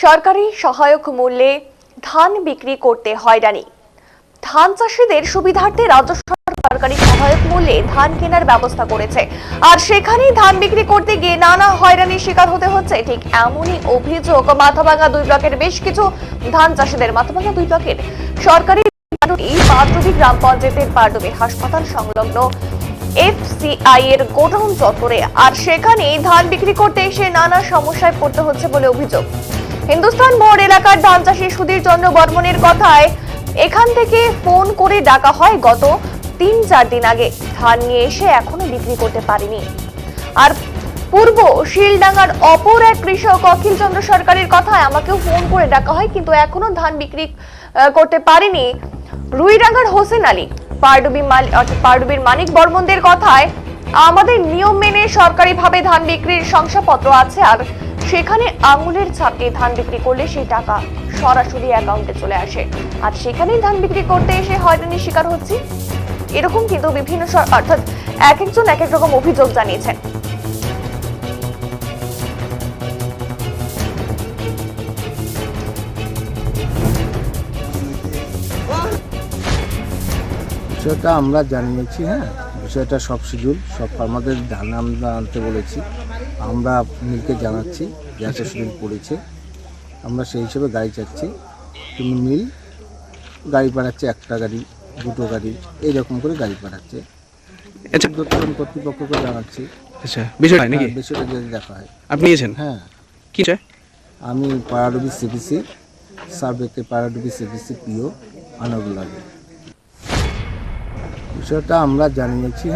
সরকারি সহায়ক মূল্যে ধান বিক্রি করতে হয়রানি। ধান চাষিদের সুবিধার্থে রাজ্য সরকার সরকারি সহায়ক মূল্যে ধান কেনার ব্যবস্থা করেছে, আর সেখানেই ধান বিক্রি করতে গিয়ে নানা হয়রানির শিকার হতে হচ্ছে। ঠিক এমনই অভিযোগ মাথাভাঙা 2 ব্লকের বেশ কিছু ধান চাষিদের। মাথাভাঙা 2 ব্লকের সরকারি পাটুবি গ্রাম পঞ্চায়েতের পাটুবি হাসপাতাল সংলগ্ন FCI এর গোডাউন চত্বরে, আর সেখানে ধান বিক্রি করতে এসে নানা সমস্যায় পড়তে হচ্ছে বলে অভিযোগ। হিন্দুস্তান মোড় এলাকার ধান চাষী সুধীর চন্দ্র বর্মনের কথায় এখান থেকে ফোন করে ডাকা হয় গত 3-4 দিন আগে। ধান নিয়ে এসে এখনো বিক্রি করতে পারেনি। আর পূর্ব শিলডাঙ্গার অপর এক কৃষক অখিল চন্দ্র সরকারের কথায় আমাকেও ফোন করে ডাকা হয়, কিন্তু এখনো ধান বিক্রি করতে পারেনি। রুইডাঙ্গার হোসেন আলী পাটুবির মানিক বর্মনদের কথায় আমাদের নিয়ম মেনে সরকারিভাবে ধান বিক্রির শংসাপত্র আছে, আর সেখানে আঙুলের ছাপে ধান বিক্রি করলে সেই টাকা সরাসরি অ্যাকাউন্টে চলে আসে, আর সেখানেই ধান বিক্রি করতে এসে হয়রানির শিকার হচ্ছে। এরকম কিন্তু বিভিন্ন অর্থাৎ এক একজন এক এক রকম অভিযোগ জানিয়েছেন। বিষয়টা আমরা জানিয়েছি, বিষয়টা সব শিডিউল সব ফার্মারদের ধান আমরা আনতে বলেছি। আমরা মিলকে জানাচ্ছি যে একটা শিডিউল পড়েছে, আমরা সেই হিসেবে গাড়ি চাচ্ছি। কিন্তু মিল গাড়ি পাঠাচ্ছে, একটা গাড়ি, 2টো গাড়ি, এইরকম করে গাড়ি পাঠাচ্ছে। কর্তৃপক্ষকে জানাচ্ছি। বিষয়টা যদি দেখা হয়। আপনি এসেছেন? হ্যাঁ, কি চাই? আমি পাড়াডুবি সিপিসি সার্ভেতে পাড়াডুবি সিপিসি পিও আনগুলার। বিষয়টা আমরা জানিয়েছি।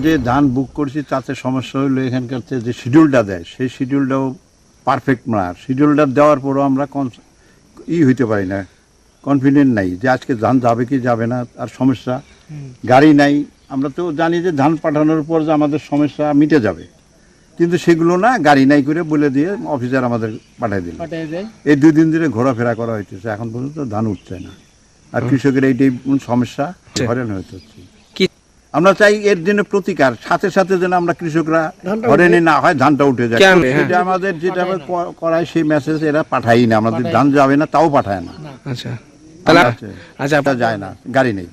যে ধান বুক করছি তাতে সমস্যা হলো এখানকার যে শিডিউলটা দেয় সেই শিডিউলটাও পারফেক্ট না। শিডিউলটা দেওয়ার পরও আমরা হইতে পারি না, কনফিডেন্ট নাই যে আজকে ধান যাবে কি যাবে না। আর সমস্যা গাড়ি নাই। আমরা তো জানি যে ধান পাঠানোর পর যে আমাদের সমস্যা মিটে যাবে, কিন্তু সেগুলো না, গাড়ি নাই করে বলে দিয়ে অফিসার আমাদের পাঠিয়ে দিল। এই 2 দিন ধরে ঘোরাফেরা করা হইতেছে, এখন পর্যন্ত ধান উঠছে না। আর কৃষকের এইটাই সমস্যা, হয়রান হতে হচ্ছে। আমরা চাই এর জন্য প্রতিকার, সাথে সাথে যেন আমরা কৃষকরা হয়রানি না হয়, ধানটা উঠে যায়। এটা আমাদের যেটা করায় সেই মেসেজ এরা পাঠাই না, আমাদের ধান যাবে না তাও পাঠায় না। আচ্ছা, আচ্ছা, যায় না, গাড়ি নেই।